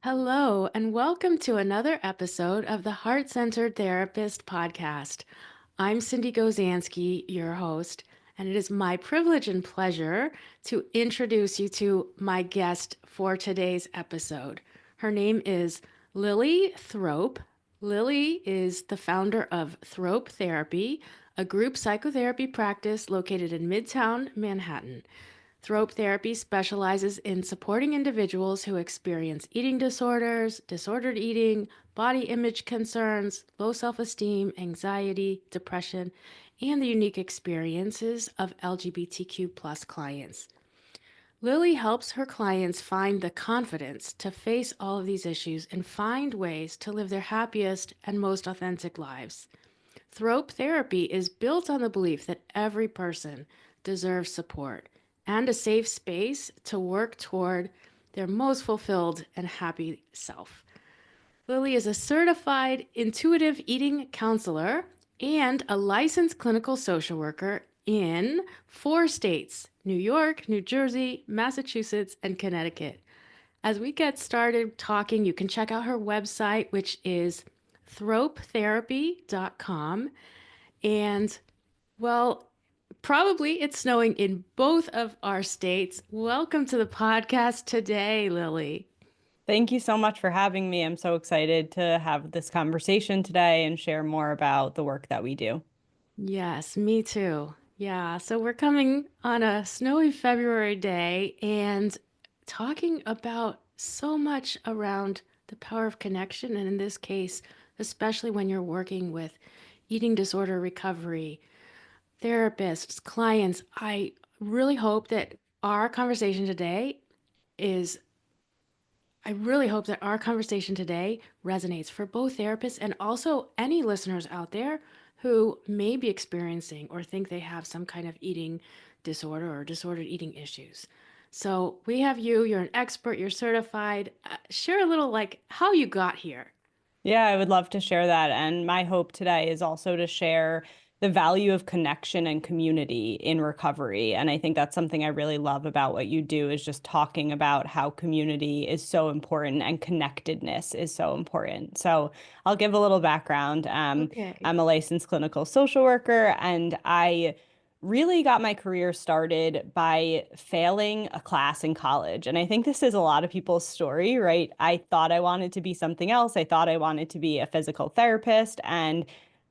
Hello, and welcome to another episode of the Heart Centered Therapist podcast. I'm Sindee Gozansky, your host, and it is my privilege and pleasure to introduce you to my guest for today's episode. Her name is Lily Thrope. Lily is the founder of Thrope Therapy, a group psychotherapy practice located in Midtown Manhattan. Thrope Therapy specializes in supporting individuals who experience eating disorders, disordered eating, body image concerns, low self esteem, anxiety, depression, and the unique experiences of LGBTQ plus clients. Lily helps her clients find the confidence to face all of these issues and find ways to live their happiest and most authentic lives. Thrope therapy is built on the belief that every person deserves support and a safe space to work toward their most fulfilled and happy self. Lily is a certified intuitive eating counselor and a licensed clinical social worker in 4 states: New York, New Jersey, Massachusetts, and Connecticut. As we get started talking, you can check out her website, which is thropetherapy.com. And well, probably it's snowing in both of our states. Welcome to the podcast today, Lily. Thank you so much for having me. I'm so excited to have this conversation today and share more about the work that we do. Yes, me too. Yeah, so we're coming on a snowy February day and talking about so much around the power of connection. And in this case, especially when you're working with eating disorder recovery, therapists, clients, I really hope that our conversation today is, I really hope that our conversation today resonates for both therapists and also any listeners out there who may be experiencing or think they have some kind of eating disorder or disordered eating issues. So we have you, you're an expert, you're certified. Share a little like how you got here. Yeah, I would love to share that. And my hope today is also to share the value of connection and community in recovery. And I think that's something I really love about what you do is just talking about how community is so important and connectedness is so important. So I'll give a little background. Okay. I'm a licensed clinical social worker, and I really got my career started by failing a class in college. And I think this is a lot of people's story, right? I thought I wanted to be something else. I thought I wanted to be a physical therapist, and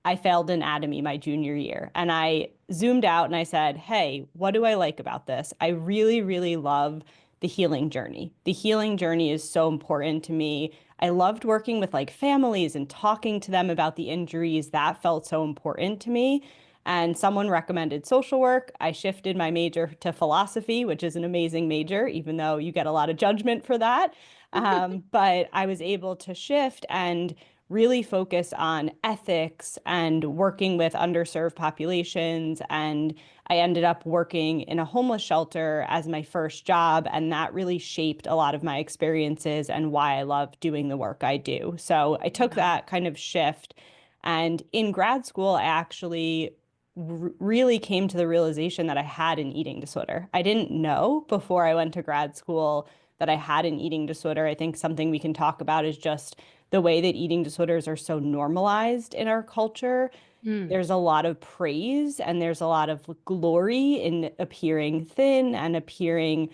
I failed anatomy my junior year. And I zoomed out and I said, hey, what do I like about this? I really, really love the healing journey. The healing journey is so important to me. I loved working with like families and talking to them about the injuries. That felt so important to me. And someone recommended social work. I shifted my major to philosophy, which is an amazing major, even though you get a lot of judgment for that. But I was able to shift and really focus on ethics and working with underserved populations. And I ended up working in a homeless shelter as my first job. And that really shaped a lot of my experiences and why I love doing the work I do. So I took Wow. that kind of shift. And in grad school, I actually really came to the realization that I had an eating disorder. I didn't know before I went to grad school that I had an eating disorder. I think something we can talk about is just the way that eating disorders are so normalized in our culture. Mm. There's a lot of praise and there's a lot of glory in appearing thin and appearing,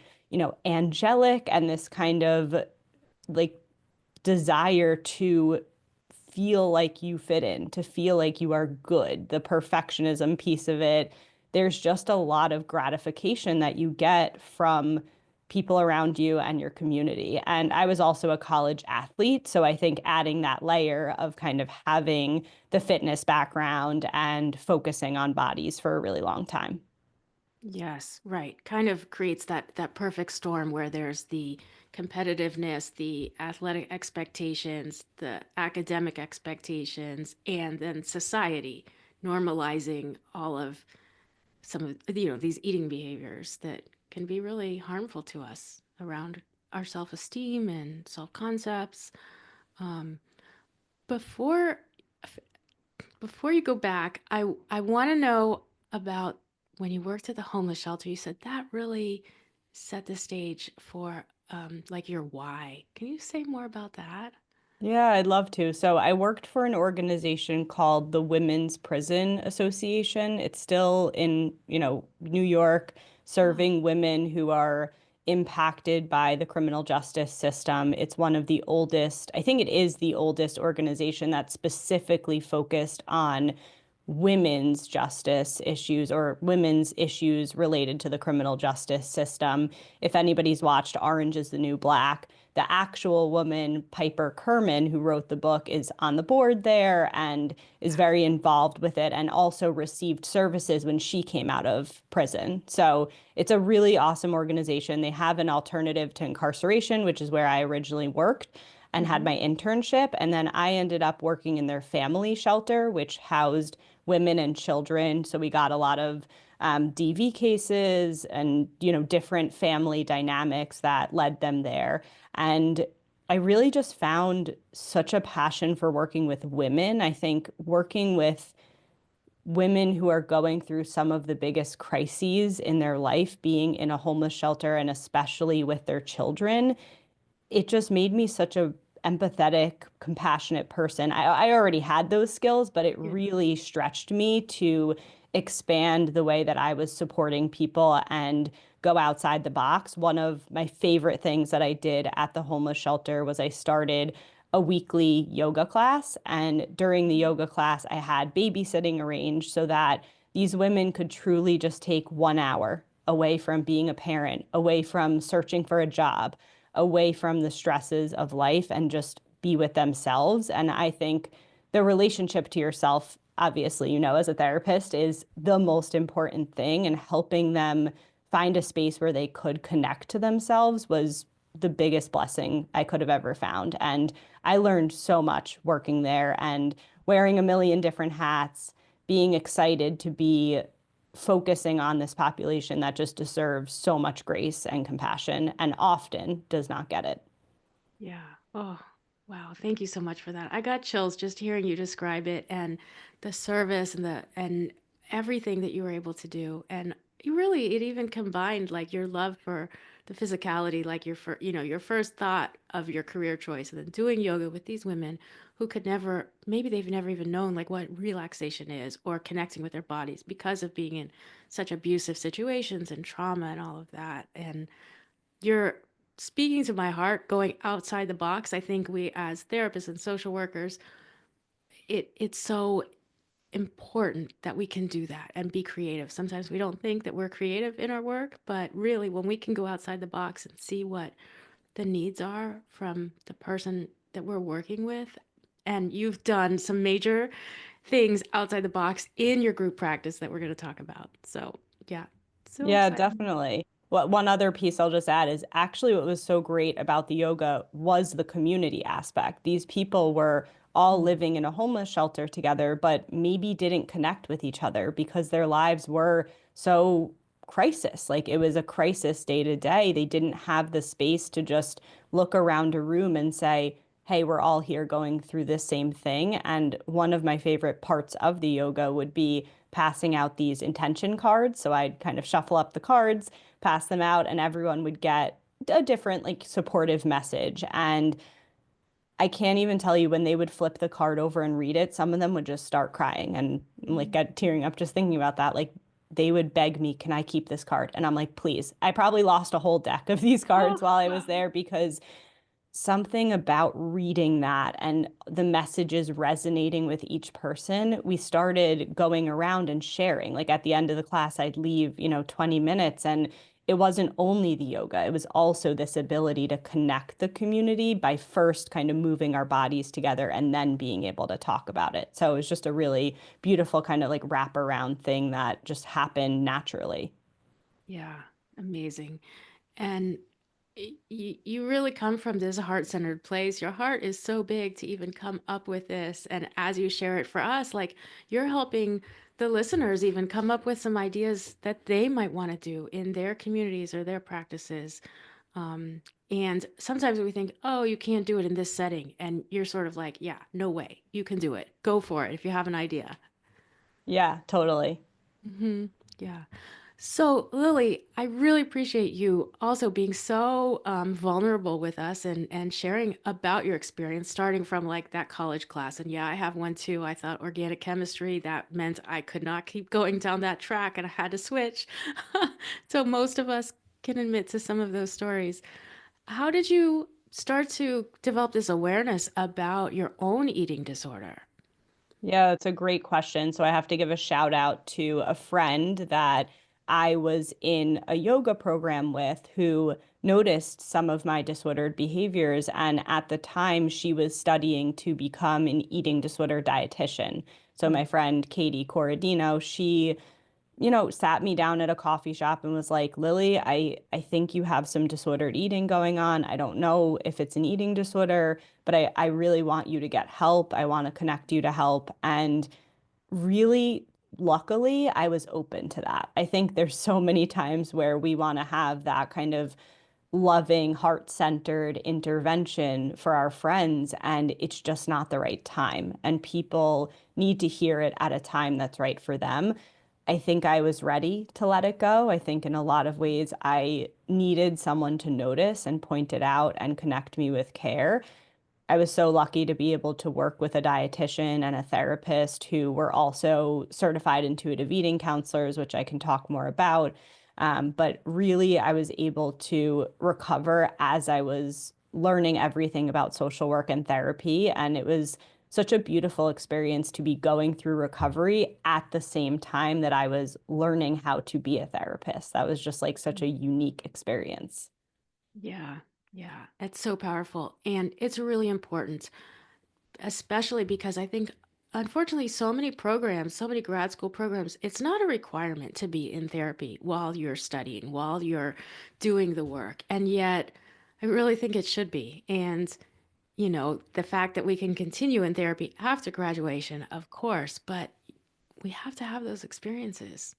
angelic and this kind of like desire to feel like you fit in, to feel like you are good, the perfectionism piece of it. There's just a lot of gratification that you get from people around you and your community. And I was also a college athlete. So I think adding that layer of kind of having the fitness background and focusing on bodies for a really long time. Yes, right. Kind of creates that perfect storm where there's the competitiveness, the athletic expectations, the academic expectations, and then society normalizing all of some of these eating behaviors that can be really harmful to us around our self-esteem and self-concepts. Um, before before you go back, I want to know about when you worked at the homeless shelter. You said that really set the stage for like your why. Can you say more about that? Yeah, I'd love to. So I worked for an organization called the Women's Prison Association. It's still in, New York, Oh, serving women who are impacted by the criminal justice system. It's one of the oldest, I think it is the oldest organization that's specifically focused on women's justice issues or women's issues related to the criminal justice system. If anybody's watched Orange is the New Black, the actual woman, Piper Kerman, who wrote the book, is on the board there and is yeah. very involved with it and also received services when she came out of prison. So it's a really awesome organization. They have an alternative to incarceration, which is where I originally worked and had Hmm. my internship. And then I ended up working in their family shelter, which housed women and children. So we got a lot of DV cases and, different family dynamics that led them there. And I really just found such a passion for working with women. I think working with women who are going through some of the biggest crises in their life, being in a homeless shelter and especially with their children, it just made me such a empathetic, compassionate person. I already had those skills, but it Yeah. really stretched me to expand the way that I was supporting people and go outside the box. One of my favorite things that I did at the homeless shelter was I started a weekly yoga class. And during the yoga class, I had babysitting arranged so that these women could truly just take 1 hour away from being a parent, away from searching for a job, away from the stresses of life and just be with themselves. And I think the relationship to yourself, obviously, as a therapist, is the most important thing. And helping them find a space where they could connect to themselves was the biggest blessing I could have ever found. And I learned so much working there and wearing a million different hats, being excited to be focusing on this population that just deserves so much grace and compassion and often does not get it. Yeah. Oh, wow. Thank you so much for that. I got chills just hearing you describe it and the service and the and everything that you were able to do. And you really it even combined like your love for the physicality, like your first thought of your career choice and then doing yoga with these women who could never maybe they've never even known like what relaxation is or connecting with their bodies because of being in such abusive situations and trauma and all of that. And you're speaking to my heart, going outside the box. I think we, as therapists and social workers, it's so important that we can do that and be creative. Sometimes we don't think that we're creative in our work, but really, when we can go outside the box and see what the needs are from the person that we're working with, and you've done some major things outside the box in your group practice that we're going to talk about. So, yeah, so Yeah, exciting. definitely. One other piece I'll just add is actually what was so great about the yoga was the community aspect. These people were all Mm. living in a homeless shelter together, but maybe didn't connect with each other because their lives were so crisis. Like it was a crisis day to day. They didn't have the space to just look around a room and say, hey, we're all here going through this same thing. And one of my favorite parts of the yoga would be passing out these intention cards. So I'd kind of shuffle up the cards, pass them out, and everyone would get a different, like, supportive message. And I can't even tell you when they would flip the card over and read it, some of them would just start crying and like Mm. get tearing up just thinking about that. Like they would beg me, can I keep this card? And I'm like, please. I probably lost a whole deck of these cards Oh, while I was wow. there because something about reading that and the messages resonating with each person, we started going around and sharing. Like at the end of the class, I'd leave, 20 minutes, and it wasn't only the yoga, it was also this ability to connect the community by first kind of moving our bodies together and then being able to talk about it. So it was just a really beautiful kind of like wraparound thing that just happened naturally. Yeah, amazing. And you really come from this heart-centered place. Your heart is so big to even come up with this. And as you share it for us, like you're helping the listeners even come up with some ideas that they might want to do in their communities or their practices. Um, and sometimes we think, oh, you can't do it in this setting. And you're sort of like, yeah, no way. You can do it. Go for it if you have an idea. Yeah, totally. Hmm. Yeah. So, Lily, I really appreciate you also being so vulnerable with us and sharing about your experience, starting from like that college class. And yeah, I have one too. I thought organic chemistry, that meant I could not keep going down that track and I had to switch. So, most of us can admit to some of those stories. How did you start to develop this awareness about your own eating disorder? Yeah, that's a great question. So I have to give a shout out to a friend that I was in a yoga program with who noticed some of my disordered behaviors. And at the time, she was studying to become an eating disorder dietitian. So my friend Katie Corradino, she sat me down at a coffee shop and was like, Lily, I think you have some disordered eating going on. I don't know if it's an eating disorder, but I really want you to get help. I want to connect you to help. And really, luckily, I was open to that. I think there's so many times where we want to have that kind of loving, heart-centered intervention for our friends, and it's just not the right time. And people need to hear it at a time that's right for them. I think I was ready to let it go. I think in a lot of ways I needed someone to notice and point it out and connect me with care. I was so lucky to be able to work with a dietitian and a therapist who were also certified intuitive eating counselors, which I can talk more about. But really, I was able to recover as I was learning everything about social work and therapy. And it was such a beautiful experience to be going through recovery at the same time that I was learning how to be a therapist. That was just like such a unique experience. Yeah, yeah, it's so powerful. And it's really important, especially because I think, unfortunately, so many programs, so many grad school programs, it's not a requirement to be in therapy while you're studying, while you're doing the work. And yet, I really think it should be. And, the fact that we can continue in therapy after graduation, of course, but we have to have those experiences.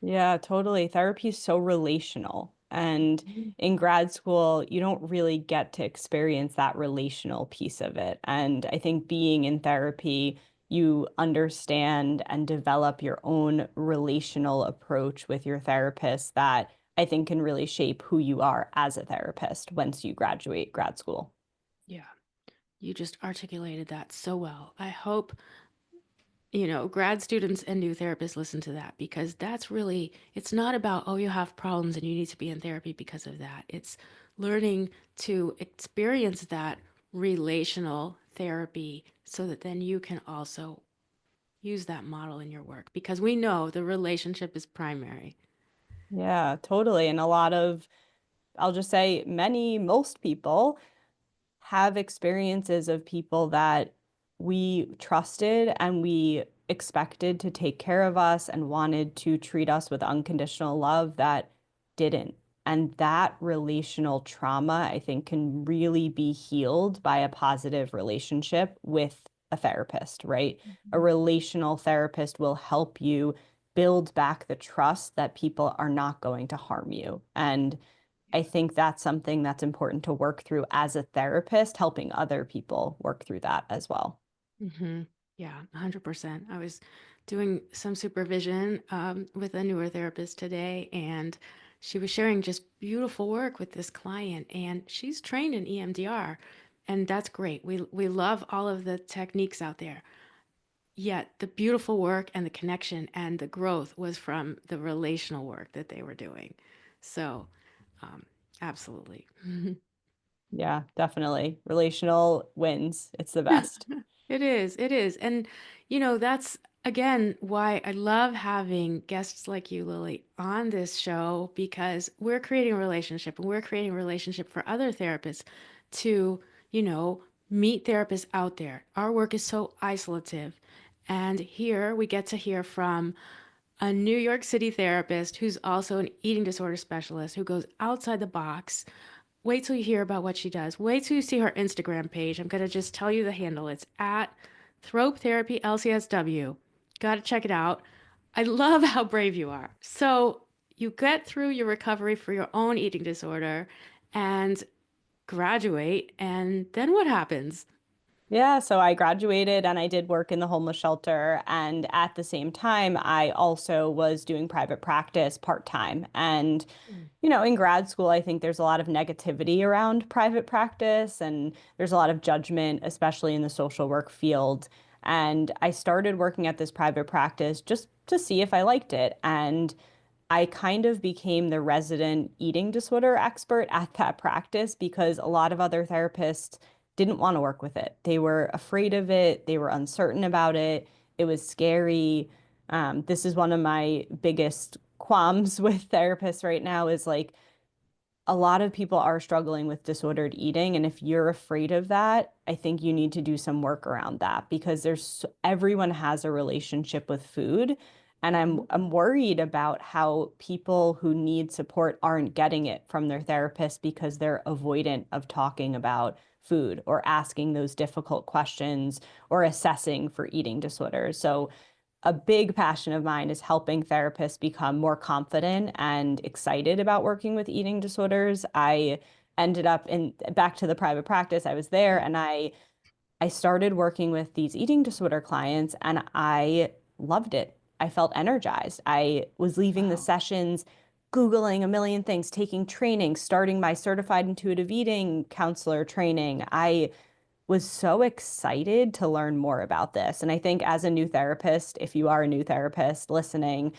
Yeah, totally. Therapy is so relational. And Mhm. in grad school, you don't really get to experience that relational piece of it. And I think being in therapy, you understand and develop your own relational approach with your therapist that I think can really shape who you are as a therapist once you graduate grad school. Yeah, you just articulated that so well. I hope grad students and new therapists listen to that because that's really, it's not about, oh, you have problems and you need to be in therapy because of that. It's learning to experience that relational therapy so that then you can also use that model in your work because we know the relationship is primary. Yeah, totally. And a lot of, I'll just say most people have experiences of people that we trusted and we expected to take care of us and wanted to treat us with unconditional love that didn't. And that relational trauma, I think, can really be healed by a positive relationship with a therapist, right? A Mhm. relational therapist will help you build back the trust that people are not going to harm you. And I think that's something that's important to work through as a therapist, helping other people work through that as well. Mm-hmm. Yeah, 100%. I was doing some supervision with a newer therapist today, and she was sharing just beautiful work with this client, and she's trained in EMDR, and that's great. We love all of the techniques out there. Yet the beautiful work and the connection and the growth was from the relational work that they were doing. So, um, absolutely. Yeah, definitely. Relational wins. It's the best. It is. It is. And, that's again why I love having guests like you, Lily, on this show because we're creating a relationship and we're creating a relationship for other therapists to, you know, meet therapists out there. Our work is so isolative. And here we get to hear from a New York City therapist who's also an eating disorder specialist who goes outside the box. Wait till you hear about what she does. Wait till you see her Instagram page. I'm going to just tell you the handle. It's at Thrope Therapy LCSW. Got to check it out. I love how brave you are. So, you get through your recovery for your own eating disorder and graduate, and then what happens? Yeah, so I graduated and I did work in the homeless shelter. And at the same time, I also was doing private practice part-time. And, Mm. in grad school, I think there's a lot of negativity around private practice and there's a lot of judgment, especially in the social work field. And I started working at this private practice just to see if I liked it. And I kind of became the resident eating disorder expert at that practice because a lot of other therapists didn't want to work with it. They were afraid of it, they were uncertain about it, it was scary. This is one of my biggest qualms with therapists right now is like a lot of people are struggling with disordered eating. And if you're afraid of that, I think you need to do some work around that because everyone has a relationship with food. And I'm Mhm. I'm worried about how people who need support aren't getting it from their therapist because they're avoidant of talking about food or asking those difficult questions or assessing for eating disorders. So a big passion of mine is helping therapists become more confident and excited about working with eating disorders. I ended up in back to the private practice. I was there Yeah. and I started working with these eating disorder clients and I loved it. I felt energized. I was leaving the Wow. sessions Googling a million things, taking training, starting my certified intuitive eating counselor training. I was so excited to learn more about this. And I think as a new therapist, if you are a new therapist listening,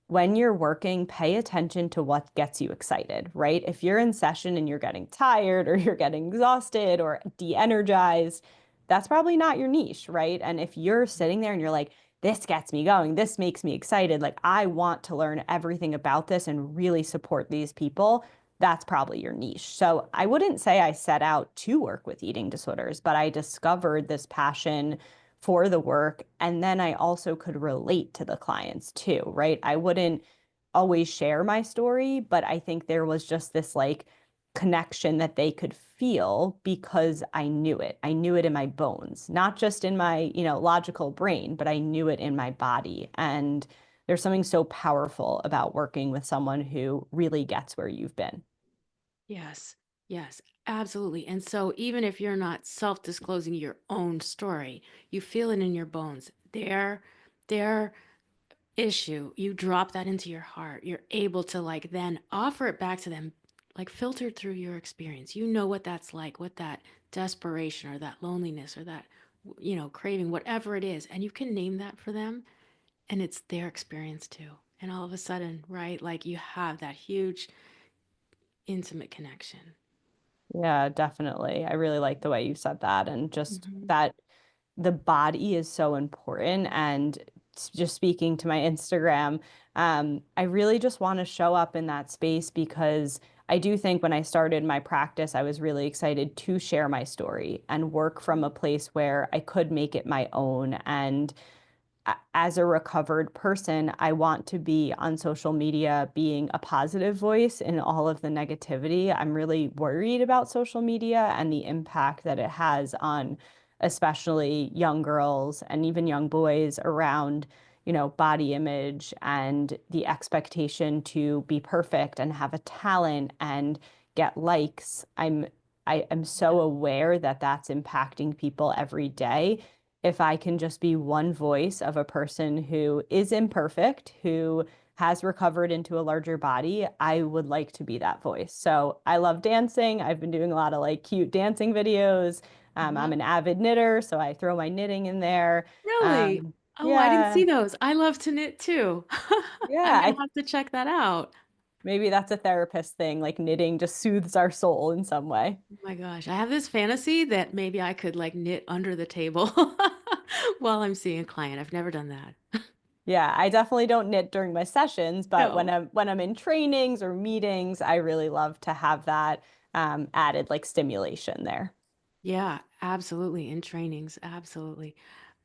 when you're working, pay attention to what gets you excited, right? If you're in session and you're getting tired or you're getting exhausted or de-energized, that's probably not your niche, right? And if you're sitting there and you're like, this gets me going, this makes me excited, like I want to learn everything about this and really support these people, that's probably your niche. So I wouldn't say I set out to work with eating disorders, but I discovered this passion for the work. And then I also could relate to the clients too, right? I wouldn't always share my story, but I think there was just this like connection that they could feel because I knew it. I knew it in my bones, not just in my, logical brain, but I knew it in my body. And there's something so powerful about working with someone who really gets where you've been. Yes. Yes. Absolutely. And so even if you're not self-disclosing your own story, you feel it in your bones. Their issue, you drop that into your heart. You're able to like then offer it back to them, like filtered through your experience. You know what that's like, what that desperation or that loneliness or that, craving, whatever it is. And you can name that for them and it's their experience too. And all of a sudden, right, like you have that huge intimate connection. Yeah, definitely. I really like the way you said that and just Hmm. that the body is so important. And just speaking to my Instagram, I really just want to show up in that space because I do think when I started my practice, I was really excited to share my story and work from a place where I could make it my own. And as a recovered person, I want to be on social media being a positive voice in all of the negativity. I'm really worried about social media and the impact that it has on especially young girls and even young boys around, body image and the expectation to be perfect and have a talent and get likes. I am so Yeah. aware that that's impacting people every day if I can just be one voice of a person who is imperfect, who has recovered into a larger body, I would like to be that voice. So I love dancing. I've been doing a lot of like cute dancing videos. I'm Hmm. an avid knitter, so I throw my knitting in there. Really? Um, Oh, I didn't yeah, see those. I love to knit too. I'm yeah. gonna have to check that out. Maybe that's a therapist thing, like knitting just soothes our soul in some way. Oh my gosh, I have this fantasy that maybe I could like knit under the table while I'm seeing a client. I've never done that. Yeah, I definitely don't knit during my sessions, but when No. I'm in trainings or meetings, I really love to have that added like stimulation there. Yeah, absolutely. In trainings, absolutely.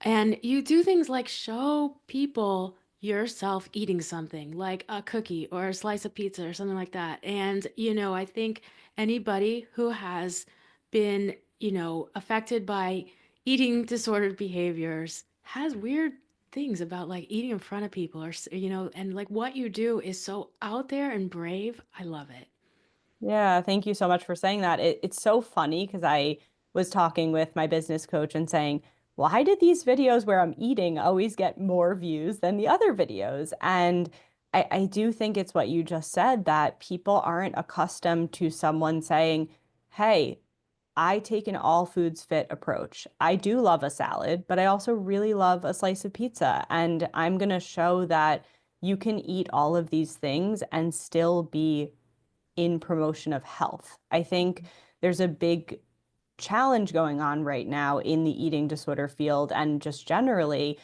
And you do things like show people yourself eating something, like a cookie or a slice of pizza or something like that. And, I think anybody who has been, affected by eating disordered behaviors has weird things about like eating in front of people or, and like what you do is so out there and brave. I love it. Yeah, thank you so much for saying that. It's so funny because was talking with my business coach and saying, why did these videos where I'm eating always get more views than the other videos? And I do think it's what you just said, that people aren't accustomed to someone saying, hey, I take an all foods fit approach. I do love a salad, but I also really love a slice of pizza. And I'm going to show that you can eat all of these things and still be in promotion of health. I think there's a big challenge going on right now in the eating disorder field and just generally,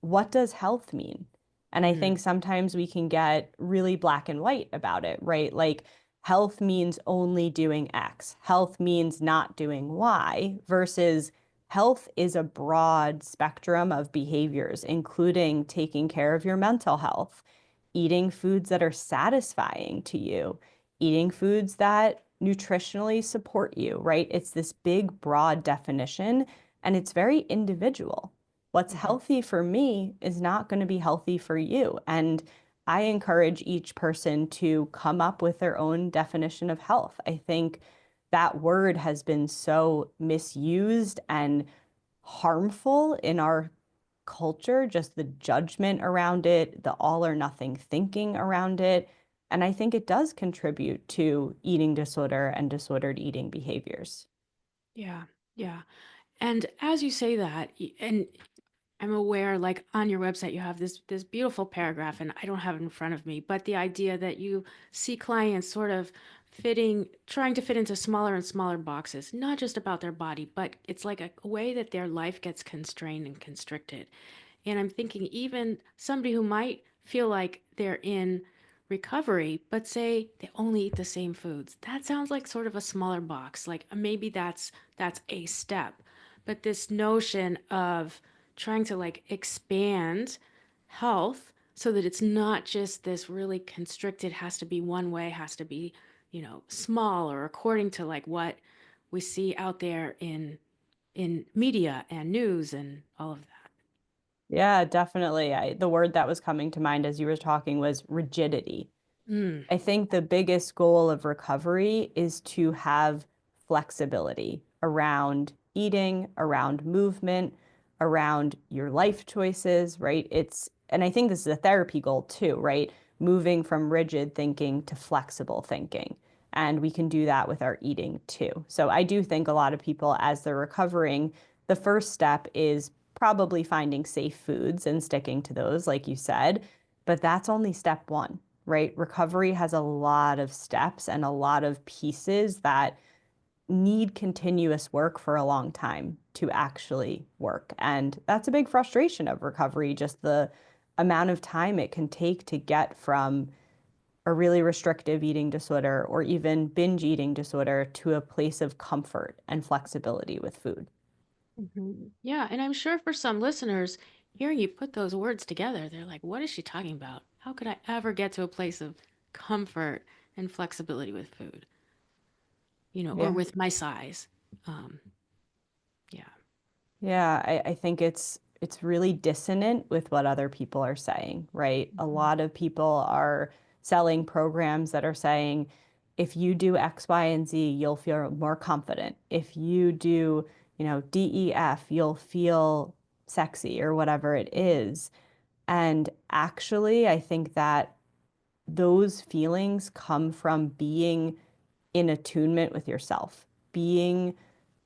what does health mean? And I think Mm, sometimes we can get really black and white about it, right? Like health means only doing X, health means not doing Y, versus health is a broad spectrum of behaviors, including taking care of your mental health, eating foods that are satisfying to you, eating foods that nutritionally support you, right? It's this big, broad definition, and it's very individual. What's mhm. healthy for me is not going to be healthy for you. And I encourage each person to come up with their own definition of health. I think that word has been so misused and harmful in our culture, just the judgment around it, the all or nothing thinking around it. And I think it does contribute to eating disorder and disordered eating behaviors. Yeah, yeah. And as you say that, and I'm aware, like on your website, you have this beautiful paragraph, and I don't have it in front of me, but the idea that you see clients sort of trying to fit into smaller and smaller boxes, not just about their body, but it's like a way that their life gets constrained and constricted. And I'm thinking even somebody who might feel like they're in recovery, but say they only eat the same foods. That sounds like sort of a smaller box. Like maybe that's a step. But this notion of trying to like expand health so that it's not just this really constricted, has to be one way, has to be, small or according to like what we see out there in media and news and all of that. Yeah, definitely. The word that was coming to mind as you were talking was rigidity. Mm, I think the biggest goal of recovery is to have flexibility around eating, around movement, around your life choices, right? And I think this is a therapy goal too, right? Moving from rigid thinking to flexible thinking. And we can do that with our eating too. So I do think a lot of people, as they're recovering, the first step is probably finding safe foods and sticking to those, like you said. But that's only step one, right? Recovery has a lot of steps and a lot of pieces that need continuous work for a long time to actually work. And that's a big frustration of recovery, just the amount of time it can take to get from a really restrictive eating disorder or even binge eating disorder to a place of comfort and flexibility with food. Yeah, and I'm sure for some listeners, hearing you put those words together, they're like, what is she talking about? How could I ever get to a place of comfort and flexibility with food, or Yeah. with my size? Um, yeah. Yeah, I think it's really dissonant with what other people are saying, right? A Mhm. lot of people are selling programs that are saying if you do X, Y, and Z, you'll feel more confident. If you do, DEF, you'll feel sexy or whatever it is. And actually, I think that those feelings come from being in attunement with yourself, being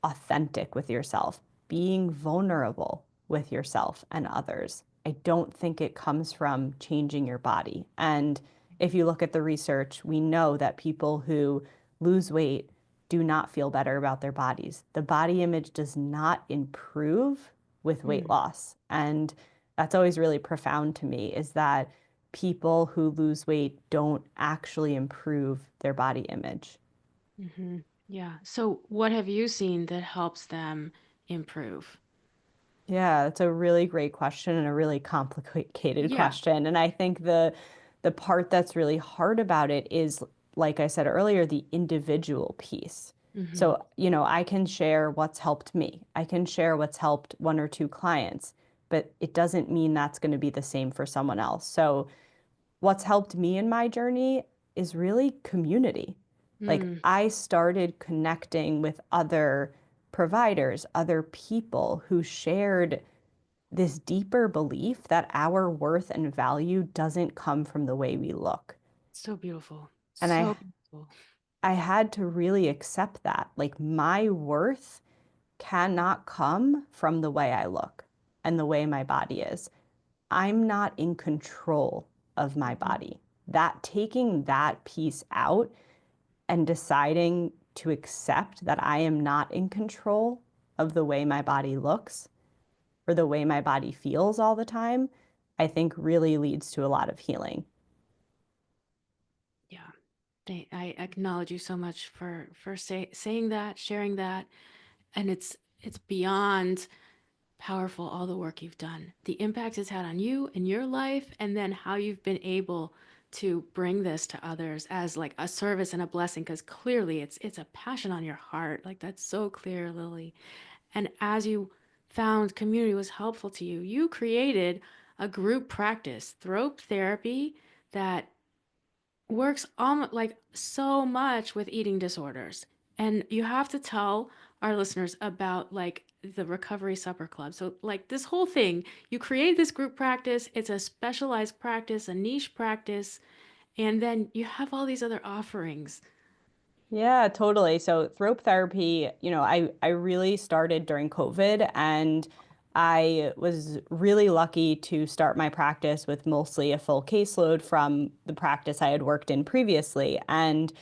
authentic with yourself, being vulnerable with yourself and others. I don't think it comes from changing your body. And if you look at the research, we know that people who lose weight do not feel better about their bodies. The body image does not improve with weight Mm, loss. And that's always really profound to me is that people who lose weight don't actually improve their body image. hmm Yeah. So, what have you seen that helps them improve? Yeah, that's a really great question and a really complicated Yeah. question. And I think the part that's really hard about it is, like I said earlier, the individual piece. hmm So, I can share what's helped me. I can share what's helped one or two clients, but it doesn't mean that's going to be the same for someone else. So, what's helped me in my journey is really community. Like Mm, I started connecting with other providers, other people who shared this deeper belief that our worth and value doesn't come from the way we look. So beautiful. And So beautiful. I had to really accept that. Like my worth cannot come from the way I look and the way my body is. I'm not in control of my Mhm. body. That taking that piece out and deciding to accept that I am not in control of the way my body looks or the way my body feels all the time, I think really leads to a lot of healing. Yeah. I acknowledge you so much for saying that, sharing that, and it's beyond powerful all the work you've done. The impact it's had on you in your life, and then how you've been able to bring this to others as like a service and a blessing, because clearly it's a passion on your heart. Like that's so clear, Lily. And as you found community was helpful to you, you created a group practice, Thrope Therapy, that works almost like so much with eating disorders. And you have to tell our listeners about like the Recovery Supper Club. So, like this whole thing, you create this group practice, it's a specialized practice, a niche practice, and then you have all these other offerings. Yeah, totally. So Thrope Therapy, I really started during COVID and I was really lucky to start my practice with mostly a full caseload from the practice I had worked in previously. And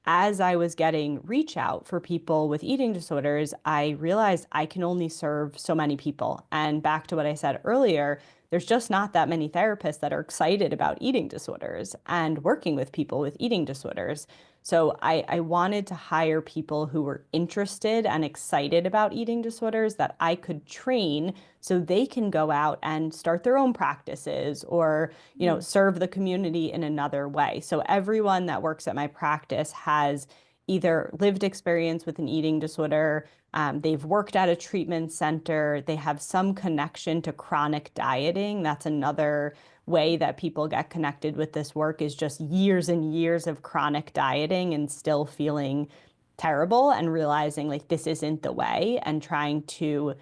as I was getting reach out for people with eating disorders, I realized I can only serve so many people. And back to what I said earlier, there's just not that many therapists that are excited about eating disorders and working with people with eating disorders. So I wanted to hire people who were interested and excited about eating disorders that I could train so they can go out and start their own practices or, Mm. serve the community in another way. So everyone that works at my practice has either lived experience with an eating disorder, they've worked at a treatment center, they have some connection to chronic dieting. That's another way that people get connected with this work is just years and years of chronic dieting and still feeling terrible and realizing like this isn't the way and trying to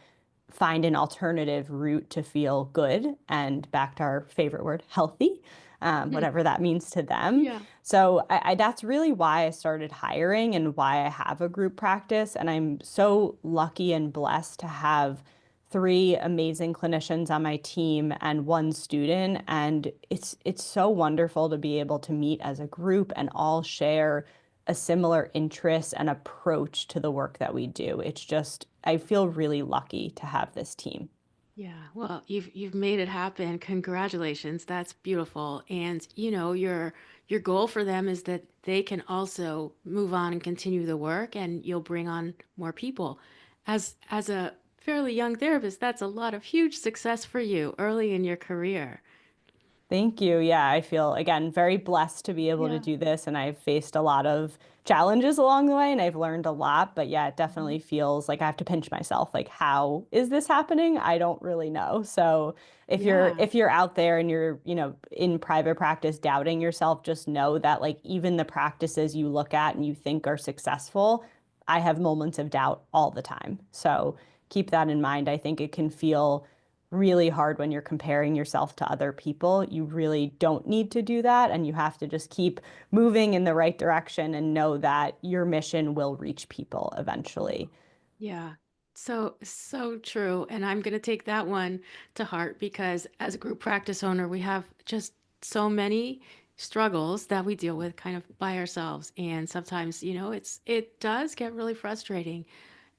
find an alternative route to feel good and back to our favorite word, healthy, whatever that means to them. Yeah. So that's really why I started hiring and why I have a group practice. And I'm so lucky and blessed to have three amazing clinicians on my team and one student. And it's so wonderful to be able to meet as a group and all share a similar interest and approach to the work that we do. It's just, I feel really lucky to have this team. Yeah, well, you've made it happen. Congratulations. That's beautiful. And your goal for them is that they can also move on and continue the work and you'll bring on more people. As a fairly young therapist, that's a lot of huge success for you early in your career. Thank you. Yeah, I feel again very blessed to be able to Yeah. do this, and I've faced a lot of challenges along the way, and I've learned a lot. But yeah, it Mhm. definitely feels like I have to pinch myself. Like, how is this happening? I don't really know. So Yeah. if you're out there and you're, in private practice doubting yourself, just know that like even the practices you look at and you think are successful, I have moments of doubt all the time. So keep that in mind. I think it can feel really hard when you're comparing yourself to other people. You really don't need to do that. And you have to just keep moving in the right direction and know that your mission will reach people eventually. Yeah. So true. And I'm going to take that one to heart because as a group practice owner, we have just so many struggles that we deal with kind of by ourselves. And sometimes, it does get really frustrating.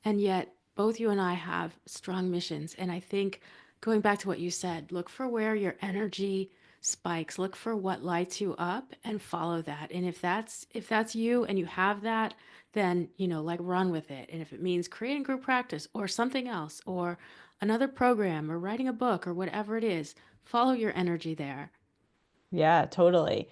And yet, both you and I have strong missions. And I think going back to what you said, look for where your energy spikes, look for what lights you up and follow that. And if that's you and you have that, then, like run with it. And if it means creating group practice or something else or another program or writing a book or whatever it is, follow your energy there. Yeah, totally.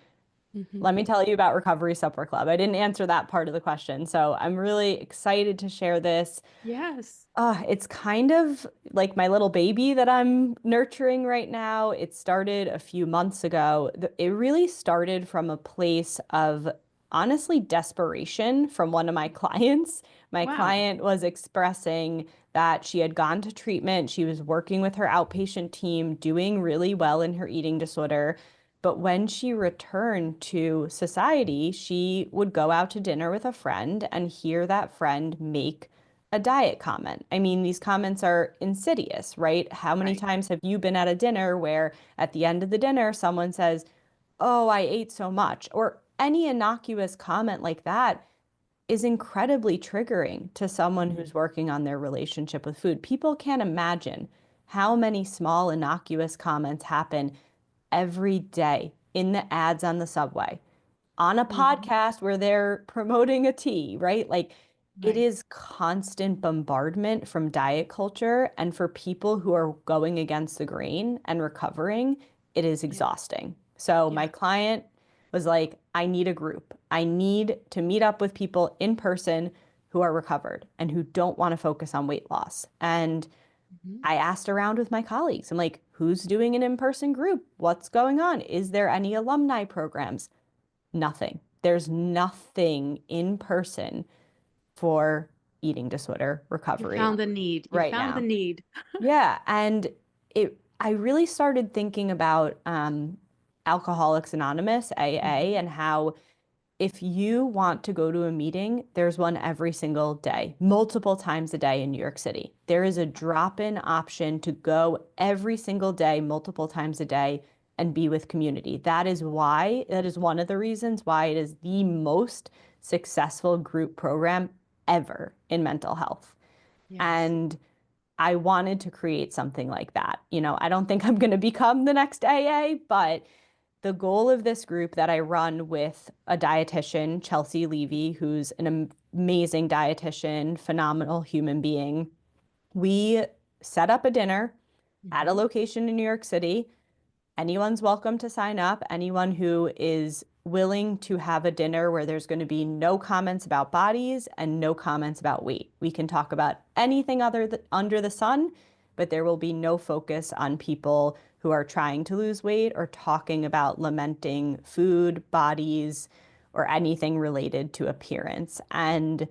Hmm. Let me tell you about Recovery Supper Club. I didn't answer that part of the question. So I'm really excited to share this. Yes. It's kind of like my little baby that I'm nurturing right now. It started a few months ago. It really started from a place of honestly desperation from one of my clients. My Wow. client was expressing that she had gone to treatment, she was working with her outpatient team, doing really well in her eating disorder. But when she returned to society, she would go out to dinner with a friend and hear that friend make a diet comment. I mean, these comments are insidious, right? How many Right. times have you been at a dinner where at the end of the dinner, someone says, "Oh, I ate so much," or any innocuous comment like that is incredibly triggering to someone Mhm. who's working on their relationship with food. People can't imagine how many small innocuous comments happen every day in the ads on the subway, on a Mhm. podcast where they're promoting a tea, right? Like it Right. is constant bombardment from diet culture. And for people who are going against the grain and recovering, it is Yeah. exhausting. So my Yeah. client was like, I need a group. I need to meet up with people in person who are recovered and who don't want to focus on weight loss. And Mhm. I asked around with my colleagues. I'm like, who's doing an in-person group? What's going on? Is there any alumni programs? Nothing. There's nothing in person for eating disorder You recovery found the need. You right found the now. need. Yeah, and I really started thinking about Alcoholics Anonymous, AA, Mhm. and how if you want to go to a meeting, there's one every single day, multiple times a day in New York City. There is a drop-in option to go every single day, multiple times a day, and be with community. That is one of the reasons why it is the most successful group program ever in mental health. Yes. And I wanted to create something like that. I don't think I'm going to become the next AA, but the goal of this group that I run with a dietitian, Chelsea Levy, who's an amazing dietitian, phenomenal human being, we set up a dinner at a Mhm. location in New York City. Anyone's welcome to sign up. Anyone who is willing to have a dinner where there's going to be no comments about bodies and no comments about weight. We can talk about anything under the sun, but there will be no focus on people who are trying to lose weight or talking about lamenting food, bodies, or anything related to appearance. And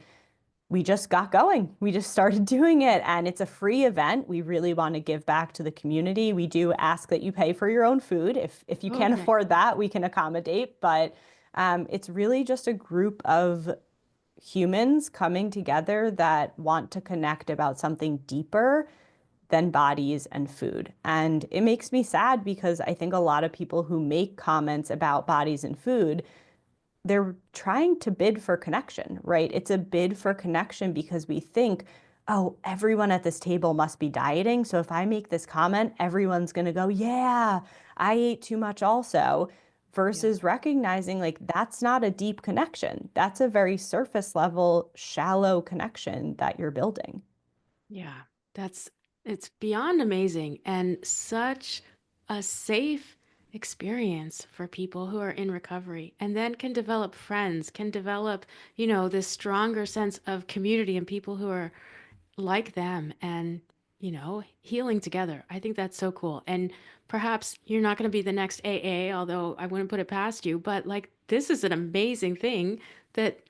we just got going. We just started doing it, and it's a free event. We really want to give back to the community. We do ask that you pay for your own food. If you can't Okay. afford that, we can accommodate. But it's really just a group of humans coming together that want to connect about something deeper than bodies and food. And it makes me sad because I think a lot of people who make comments about bodies and food, they're trying to bid for connection, right? It's a bid for connection because we think, oh, everyone at this table must be dieting. So if I make this comment, everyone's going to go, yeah, I ate too much also, Yeah. versus recognizing like that's not a deep connection. That's a very surface level, shallow connection that you're building. Yeah. That's it's beyond amazing and such a safe experience for people who are in recovery and then can develop friends, can develop, this stronger sense of community and people who are like them and healing together. I think that's so cool. And perhaps you're not going to be the next AA, although I wouldn't put it past you, but like this is an amazing thing that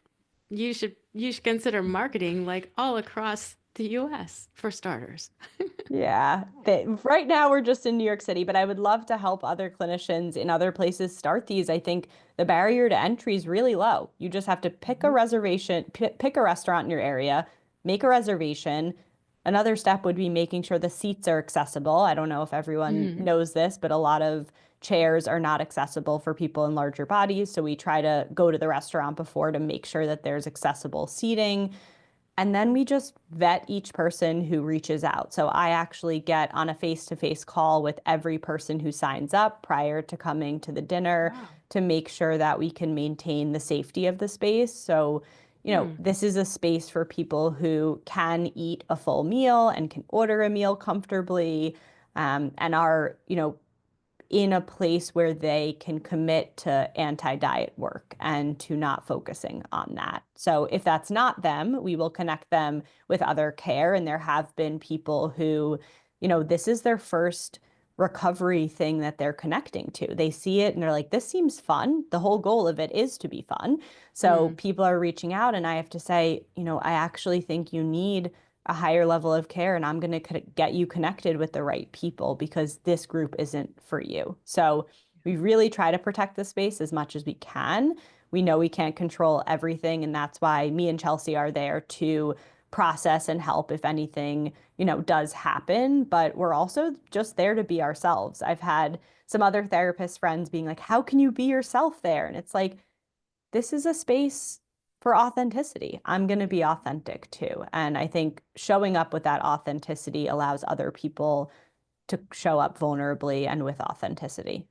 you should consider marketing like all across the US for starters. Yeah, right now we're just in New York City, but I would love to help other clinicians in other places start these. I think the barrier to entry is really low. You just have to pick a Mhm. reservation, pick a restaurant in your area, make a reservation. Another step would be making sure the seats are accessible. I don't know if everyone Mhm. knows this, but a lot of chairs are not accessible for people in larger bodies. So we try to go to the restaurant before to make sure that there's accessible seating. And then we just vet each person who reaches out. So I actually get on a face-to-face call with every person who signs up prior to coming to the dinner Wow. to make sure that we can maintain the safety of the space. So, Hmm. this is a space for people who can eat a full meal and can order a meal comfortably, and are, in a place where they can commit to anti-diet work and to not focusing on that. So if that's not them, we will connect them with other care. And there have been people who, this is their first recovery thing that they're connecting to. They see it and they're like, this seems fun. The whole goal of it is to be fun. So Mm, people are reaching out, and I have to say, I actually think you need a higher level of care, and I'm going to get you connected with the right people because this group isn't for you. So we really try to protect the space as much as we can. We know we can't control everything, and that's why me and Chelsea are there to process and help if anything, does happen. But we're also just there to be ourselves. I've had some other therapist friends being like, how can you be yourself there? And it's like, this is a space for authenticity. I'm going to be authentic too. And I think showing up with that authenticity allows other people to show up vulnerably and with authenticity.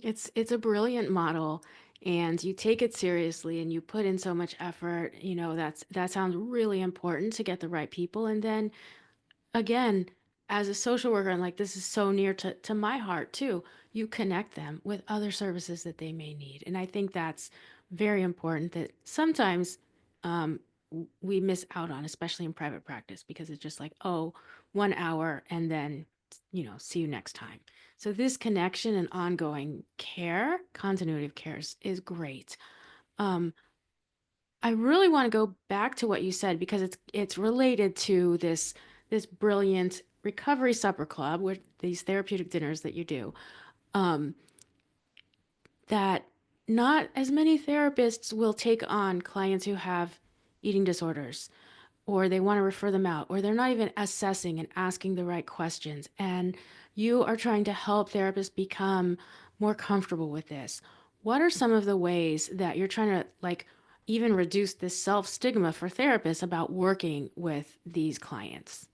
It's a brilliant model, and you take it seriously and you put in so much effort. That sounds really important to get the right people. And then again, as a social worker, and like this is so near to my heart too, you connect them with other services that they may need. And I think that's very important that sometimes um, we miss out on, especially in private practice, because it's just like, oh, 1 hour and then, see you next time. So this connection and ongoing care, continuity of care is great. Um, I really want to go back to what you said because it's related to this brilliant recovery supper club with these therapeutic dinners that you do. Um, that not as many therapists will take on clients who have eating disorders, or they want to refer them out, or they're not even assessing and asking the right questions. And you are trying to help therapists become more comfortable with this. What are some of the ways that you're trying to like even reduce this self stigma for therapists about working with these clients?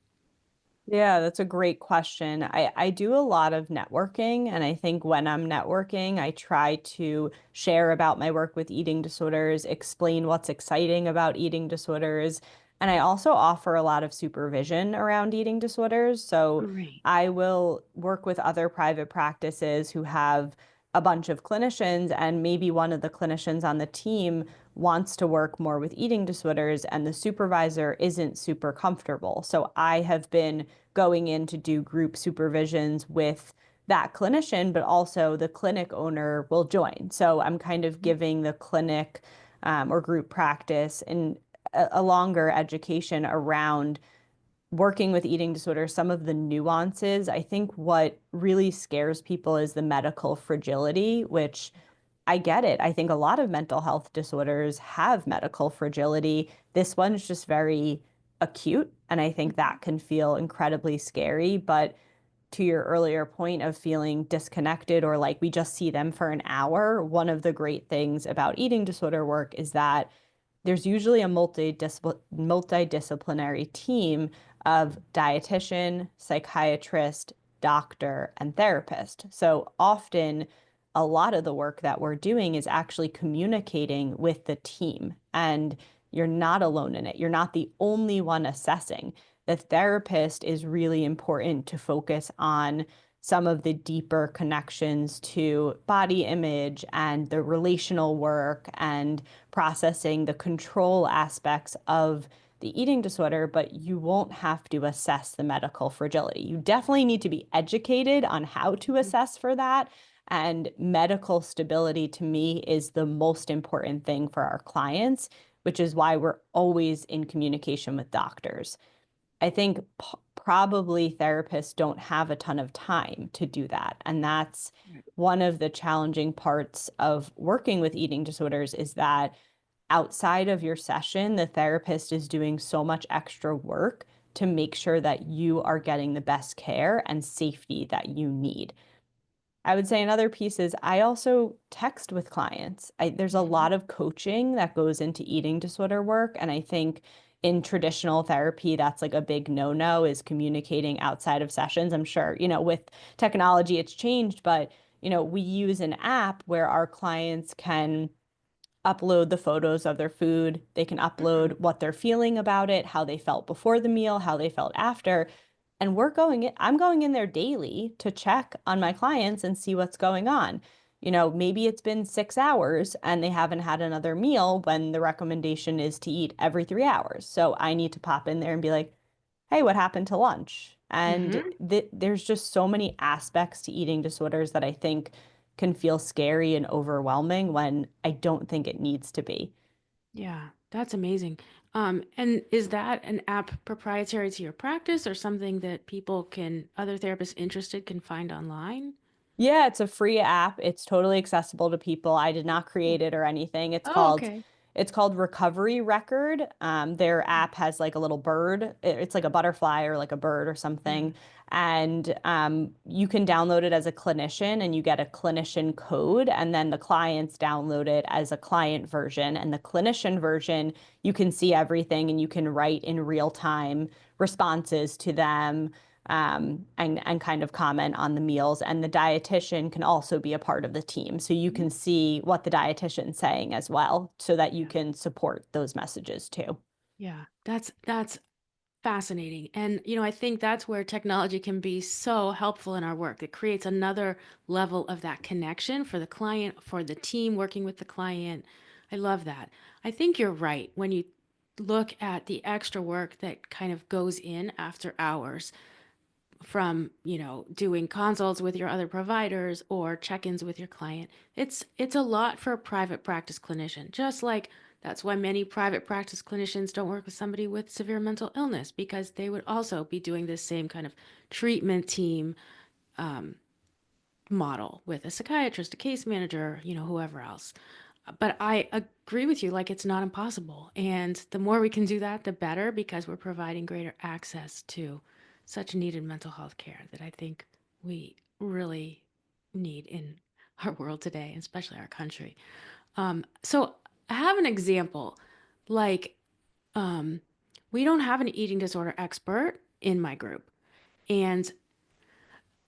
Yeah, that's a great question. I do a lot of networking, and I think when I'm networking, I try to share about my work with eating disorders, explain what's exciting about eating disorders, and I also offer a lot of supervision around eating disorders. So Great. I will work with other private practices who have a bunch of clinicians, and maybe one of the clinicians on the team wants to work more with eating disorders, and the supervisor isn't super comfortable. So I have been going in to do group supervisions with that clinician, but also the clinic owner will join. So I'm kind of giving the clinic or group practice and a longer education around working with eating disorders, some of the nuances. I think what really scares people is the medical fragility, which I get it. I think a lot of mental health disorders have medical fragility. This one's just very acute, and I think that can feel incredibly scary. But to your earlier point of feeling disconnected or like we just see them for an hour, one of the great things about eating disorder work is that there's usually a multidisciplinary team of dietitian, psychiatrist, doctor, and therapist. So often, a lot of the work that we're doing is actually communicating with the team, and you're not alone in it. You're not the only one assessing. The therapist is really important to focus on some of the deeper connections to body image and the relational work and processing the control aspects of the eating disorder, but you won't have to assess the medical fragility. You definitely need to be educated on how to assess for that. And medical stability to me is the most important thing for our clients, which is why we're always in communication with doctors. I think probably therapists don't have a ton of time to do that. And that's one of the challenging parts of working with eating disorders is that outside of your session, the therapist is doing so much extra work to make sure that you are getting the best care and safety that you need. I would say another piece is I also text with clients. There's a Mhm. lot of coaching that goes into eating disorder work. And I think in traditional therapy, that's like a big no-no is communicating outside of sessions. I'm sure, with technology, it's changed, but, we use an app where our clients can upload the photos of their food. They can upload what they're feeling about it, how they felt before the meal, how they felt after. And I'm going in there daily to check on my clients and see what's going on. Maybe it's been 6 hours and they haven't had another meal when the recommendation is to eat every 3 hours. So I need to pop in there and be like, hey, what happened to lunch? And Mm-hmm. there's just so many aspects to eating disorders that I think can feel scary and overwhelming when I don't think it needs to be. Yeah, that's amazing. And is that an app proprietary to your practice or something that people can, other therapists interested can find online? Yeah, it's a free app. It's totally accessible to people. I did not Cool. create it or anything. Oh, okay. It's called Recovery Record. Their app has like a little bird. It's like a butterfly or like a bird or Yeah. something. And you can download it as a clinician and you get a clinician code. And then the clients download it as a client version. And the clinician version, you can see everything and you can write in real time responses to them, and kind of comment on the meals. And the dietitian can also be a part of the team. So you Mhm. can see what the dietitian's saying as well, so that you Yeah. can support those messages too. Yeah. That's fascinating. And, I think that's where technology can be so helpful in our work. It creates another level of that connection for the client, for the team working with the client. I love that. I think you're right when you look at the extra work that kind of goes in after hours from, doing consults with your other providers or check-ins with your client. It's a lot for a private practice clinician. Just like that's why many private practice clinicians don't work with somebody with severe mental illness because they would also be doing this same kind of treatment team model with a psychiatrist, a case manager, whoever else. But I agree with you, like it's not impossible. And the more we can do that, the better because we're providing greater access to such needed mental health care that I think we really need in our world today, and especially our country. So I have an example. Like, um, we don't have an eating disorder expert in my group. And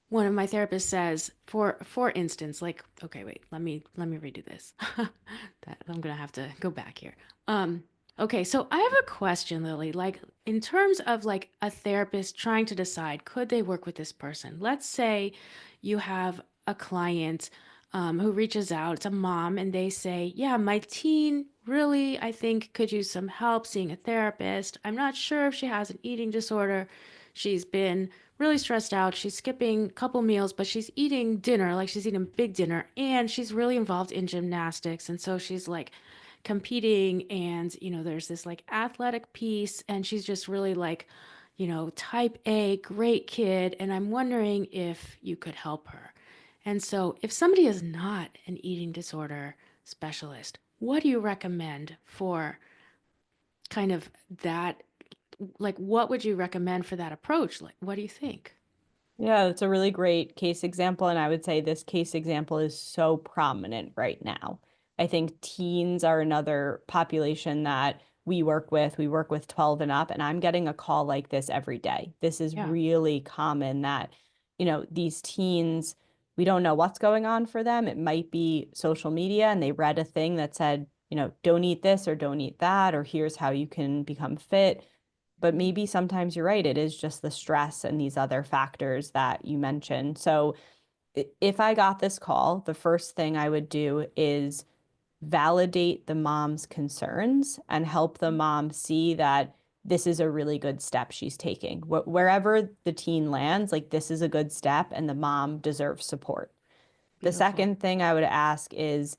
one of my therapists says, for instance, like, okay, wait, let me redo this. That I'm gonna have to go back here. Um, okay, so I have a question, Lily. Like, in terms of like a therapist trying to decide, could they work with this person? Let's say you have a client who reaches out, it's a mom, and they say, yeah, my teen really, I think, could use some help seeing a therapist. I'm not sure if she has an eating disorder. She's been really stressed out. She's skipping a couple meals, but she's eating dinner, like she's eating big dinner, and she's really involved in gymnastics. And so she's like competing, and there's this like athletic piece, and she's just really like, type A, great kid. And I'm wondering if you could help her. And so, if somebody is not an eating disorder specialist, what do you recommend for kind of that? Like, what would you recommend for that approach? Like, what do you think? Yeah, that's a really great case example. And I would say this case example is so prominent right now. I think teens are another population that we work with. We work with 12 and up, and I'm getting a call like this every day. This is Yeah. really common that, these teens, we don't know what's going on for them. It might be social media and they read a thing that said, don't eat this or don't eat that, or here's how you can become fit. But Mhm. maybe sometimes you're right, it is just the stress and these other factors that you mentioned. So if I got this call, the first thing I would do is validate the mom's concerns and help the mom see that this is a really good step she's taking. Wherever the teen lands, like this is a good step and the mom deserves support. The Beautiful. second thing I would ask is,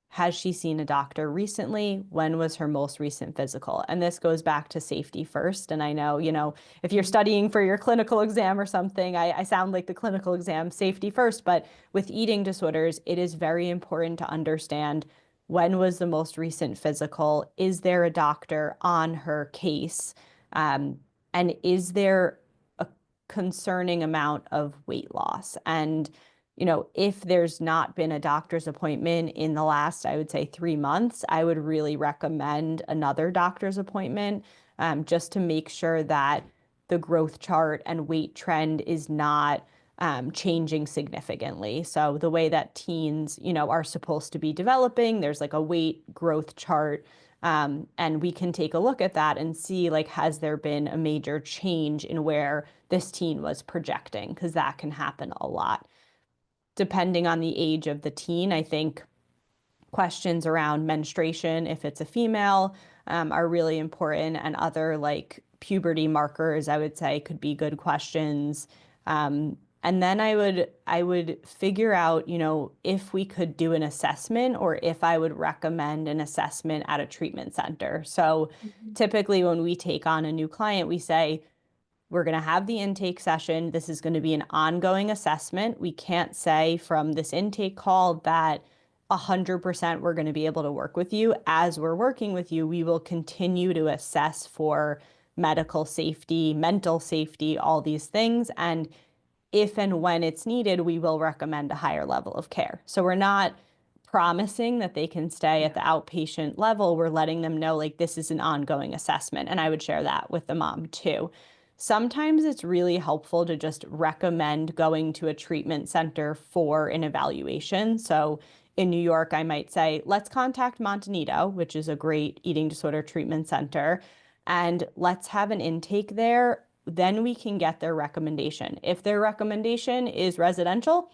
has she seen a doctor recently? When was her most recent physical? And this goes back to safety first. And I know, if you're Mhm. studying for your clinical exam or something, I sound like the clinical exam, safety first. But with eating disorders, it is very important to understand, when was the most recent physical? Is there a doctor on her case? Um, and is there a concerning amount of weight loss? And if there's not been a doctor's appointment in the last, I would say 3 months, I would really recommend another doctor's appointment, just to make sure that the growth chart and weight trend is not changing significantly. So the way that teens, are supposed to be developing, there's like a weight growth chart. And we can take a look at that and see, like, has there been a major change in where this teen was projecting? Because that can happen a lot depending on the age of the teen. I think questions around menstruation, if it's a female, are really important, and other like puberty markers, I would say, could be good questions. And then I would figure out, if we could do an assessment or if I would recommend an assessment at a treatment center. So Mhm. typically when we take on a new client, we say, we're going to have the intake session. This is going to be an ongoing assessment. We can't say from this intake call that 100% we're going to be able to work with you. As we're working with you, we will continue to assess for medical safety, mental safety, all these things. And if and when it's needed, we will recommend a higher level of care. So we're not promising that they can stay at Yeah. the outpatient level. We're letting them know like this is an ongoing assessment. And I would share that with the mom too. Sometimes it's really helpful to just recommend going to a treatment center for an evaluation. So in New York, I might say, let's contact Montanito, which is a great eating disorder treatment center, and let's have an intake there. Then we can get their recommendation. If their recommendation is residential,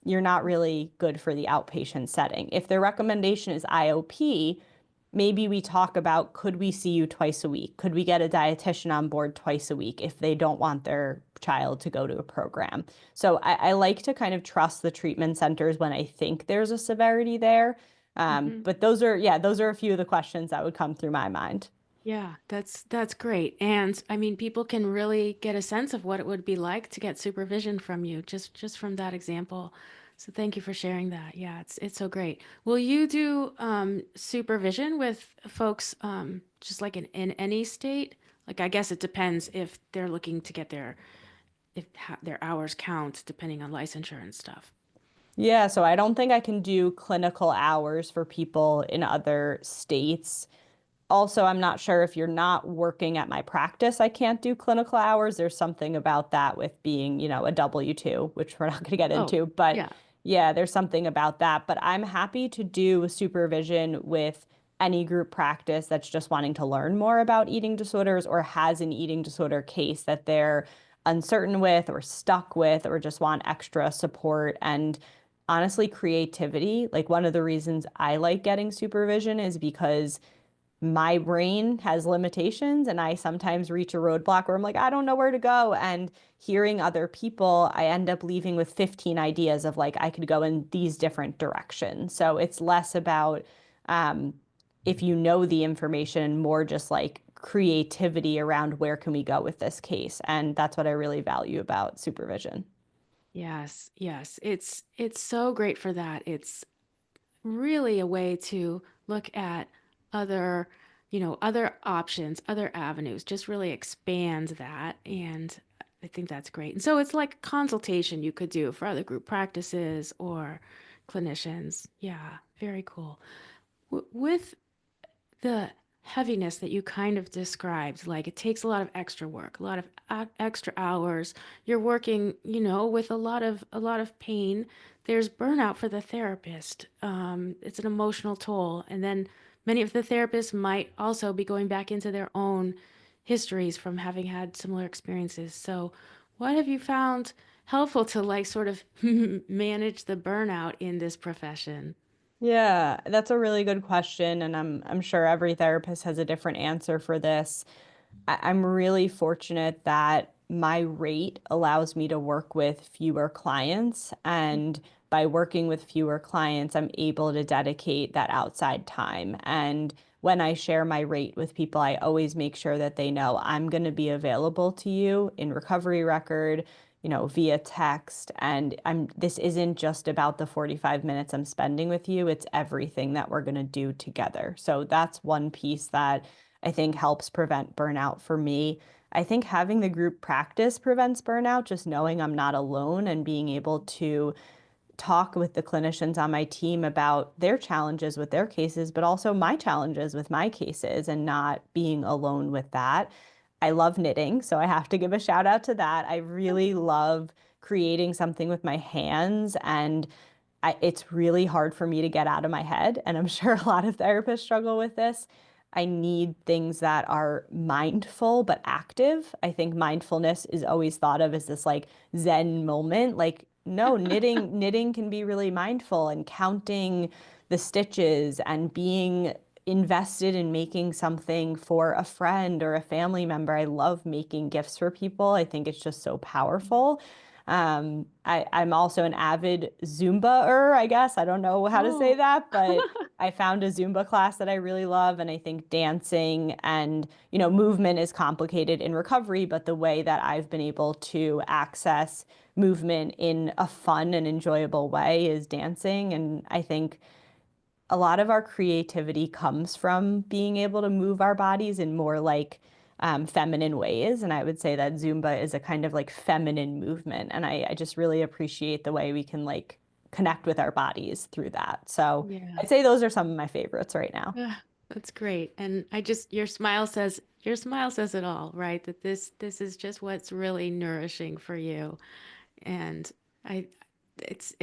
you're not really good for the outpatient setting. If their recommendation is IOP, maybe we talk about, could we see you twice a week? Could we get a dietitian on board twice a week if they don't want their child to go to a program? So I like to kind of trust the treatment centers when I think there's a severity there. Mhm. But those are a few of the questions that would come through my mind. Yeah, that's great. And I mean, people can really get a sense of what it would be like to get supervision from you just from that example. So thank you for sharing that. Yeah, it's so great. Will you do supervision with folks just like in any state? Like I guess it depends if they're looking to get their hours count depending on licensure and stuff. Yeah, so I don't think I can do clinical hours for people in other states. Also, I'm not sure if you're not working at my practice, I can't do clinical hours. There's something about that with being, a W-2, which we're not going to get Oh, into. But yeah. yeah, there's something about that. But I'm happy to do supervision with any group practice that's just wanting to learn more about eating disorders or has an eating disorder case that they're uncertain with or stuck with or just want extra support. And honestly, creativity. Like one of the reasons I like getting supervision is because my brain has limitations and I sometimes reach a roadblock where I'm like, I don't know where to go. And hearing other people, I end up leaving with 15 ideas of like, I could go in these different directions. So it's less about um, if you know the information, more just like creativity around where can we go with this case. And that's what I really value about supervision. Yes, yes. It's so great for that. It's really a way to look at other, other options, other avenues, just really expand that. And I think that's great. And so it's like consultation you could do for other group practices or clinicians. Yeah, very cool. With the heaviness that you kind of described, like it takes a lot of extra work, a lot of extra hours. You're working, with a lot of pain. There's burnout for the therapist. It's an emotional toll, and then many of the therapists might also be going back into their own histories from having had similar experiences. So, what have you found helpful to like sort of manage the burnout in this profession? Yeah, that's a really good question, and I'm sure every therapist has a different answer for this. I'm really fortunate that my rate allows me to work with fewer clients. And by working with fewer clients, I'm able to dedicate that outside time. And when I share my rate with people, I always make sure that they know I'm going to be available to you in recovery record, via text. And this isn't just about the 45 minutes I'm spending with you, it's everything that we're going to do together. So that's one piece that I think helps prevent burnout for me. I think having the group practice prevents burnout, just knowing I'm not alone and being able to talk with the clinicians on my team about their challenges with their cases, but also my challenges with my cases and not being alone with that. I love knitting, so I have to give a shout out to that. I really love creating something with my hands, and it's really hard for me to get out of my head. And I'm sure a lot of therapists struggle with this. I need things that are mindful but active. I think mindfulness is always thought of as this like Zen moment. Like, no, knitting can be really mindful and counting the stitches and being invested in making something for a friend or a family member. I love making gifts for people. I think it's just so powerful. I'm also an avid Zumba-er, I guess. I don't know how to say Oh, that, but I found a Zumba class that I really love. And I think dancing and, movement is complicated in recovery, but the way that I've been able to access movement in a fun and enjoyable way is dancing. And I think a lot of our creativity comes from being able to move our bodies in more like feminine ways. And I would say that Zumba is a kind of like feminine movement. And I just really appreciate the way we can like connect with our bodies through that. So yeah. I'd say those are some of my favorites right now. Ah, that's great. And your smile says it all, right? That this is just what's really nourishing for you. And I it's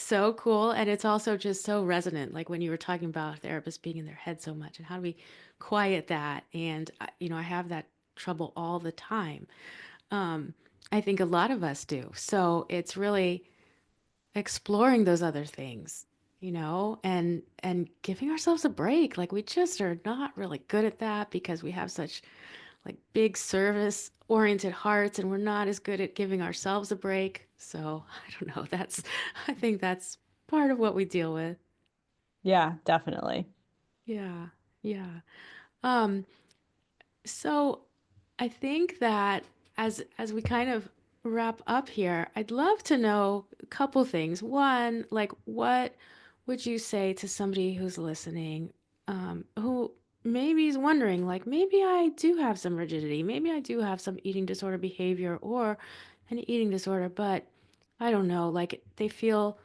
so cool, and it's also just so resonant, like when you were talking about therapists being in their head so much and how do we quiet that. And I have that trouble all the time. um I think a lot of us do, so it's really exploring those other things, and giving ourselves a break. Like we just are not really good at that because we have such like big service oriented hearts, and we're not as good at giving ourselves a break. So I don't know. I think that's part of what we deal with. Yeah, definitely. Yeah. Yeah. Um, so I think that as we kind of wrap up here, I'd love to know a couple things. One, like what would you say to somebody who's listening, who maybe is wondering, like maybe I do have some rigidity, maybe I do have some eating disorder behavior or an eating disorder, but I don't know, like they feel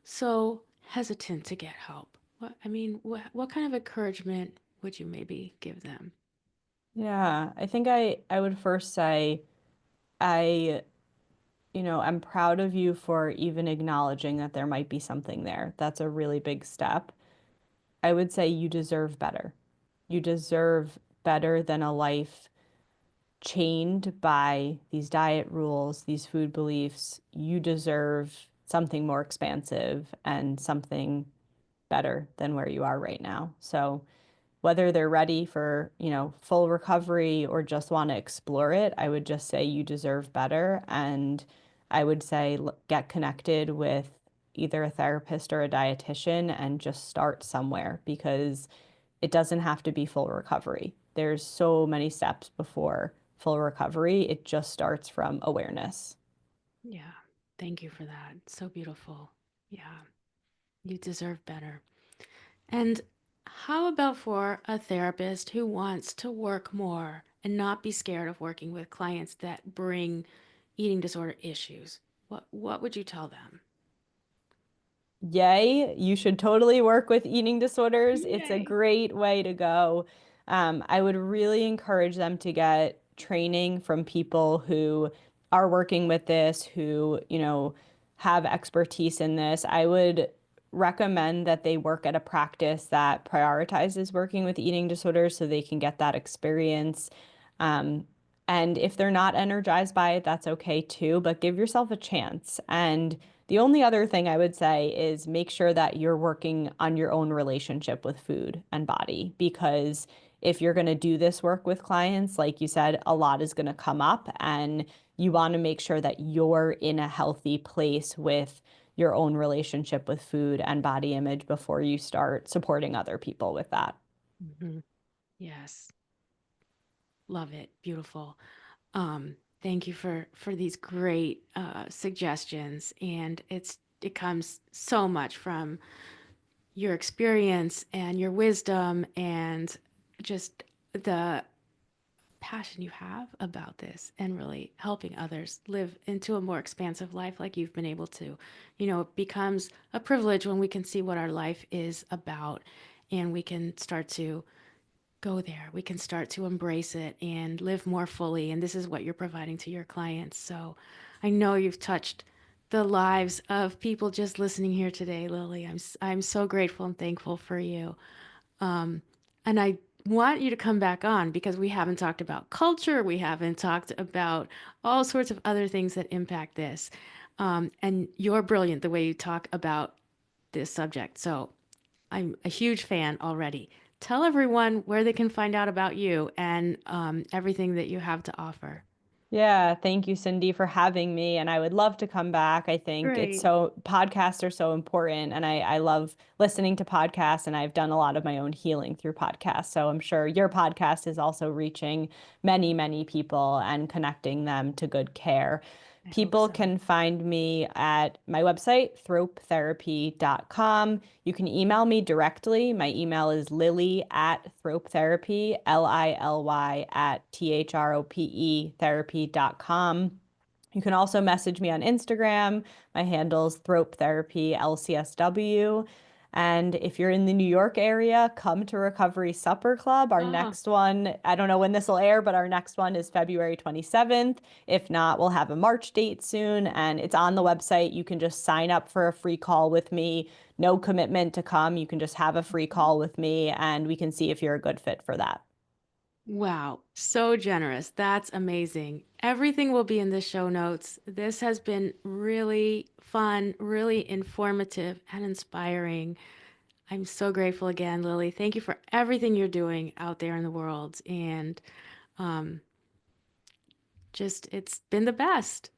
so hesitant to get help. What kind of encouragement would you maybe give them? Yeah, I think I would first say I, I'm proud of you for even acknowledging that there might be something there. That's a really big step. I would say you deserve better. You deserve better than a life chained by these diet rules, these food beliefs. You deserve something more expansive and something better than where you are right now. So whether they're ready for, full recovery or just want to explore it, I would just say you deserve better. And I would say get connected with either a therapist or a dietitian and just start somewhere because it doesn't have to be full recovery. There's so many steps before full recovery. It just starts from awareness. Yeah, thank you for that. So beautiful. Yeah, you deserve better. And how about for a therapist who wants to work more and not be scared of working with clients that bring eating disorder issues? What would you tell them? Yay, you should totally work with eating disorders. It's a Yay. great way to go. I would really encourage them to get training from people who are working with this, who, have expertise in this. I would recommend that they work at a practice that prioritizes working with eating disorders so they can get that experience. Um, and if they're not energized by it, that's okay too, but give yourself a chance. And the only other thing I would say is make sure that you're working on your own relationship with food and body, because if you're going to do this work with clients, like you said, a lot is going to come up, and you want to make sure that you're in a healthy place with your own relationship with food and body image before you start supporting other people with that. Hmm. Yes, love it. Beautiful. Thank you for these great suggestions, and it comes so much from your experience and your wisdom and just the passion you have about this and really helping others live into a more expansive life like you've been able to. It becomes a privilege when we can see what our life is about and we can start to go there. We can start to embrace it and live more fully. And this is what you're providing to your clients. So I know you've touched the lives of people just listening here today, Lily. I'm so grateful and thankful for you. Um, and I want you to come back on because we haven't talked about culture. We haven't talked about all sorts of other things that impact this. And you're brilliant the way you talk about this subject. So I'm a huge fan already. tell everyone where they can find out about you and everything that you have to offer. Yeah, thank you, Cindy, for having me. And I would love to come back. I think Great. podcasts are so important. And I love listening to podcasts. And I've done a lot of my own healing through podcasts. So I'm sure your podcast is also reaching many, many people and connecting them to good care. I hope People so. can find me at my website, thropetherapy.com. You can email me directly. My email is lily at Thrope Therapy, Lily at THROPE therapy.com. You can also message me on Instagram. My handle's Thrope Therapy LCSW. And if you're in the New York area, come to Recovery Supper Club. Our Oh, next one, I don't know when this will air, but our next one is February 27th. If not, we'll have a March date soon, and it's on the website. You can just sign up for a free call with me. No commitment to come. You can just have a free call with me, and we can see if you're a good fit for that. wow. So generous. That's amazing. Everything will be in the show notes. This has been really fun, really informative, and inspiring. I'm so grateful again, Lily. Thank you for everything you're doing out there in the world. And um, just, it's been the best.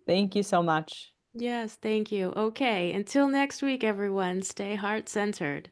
Thank you so much. Yes, thank you. Okay, until next week, everyone, stay heart centered.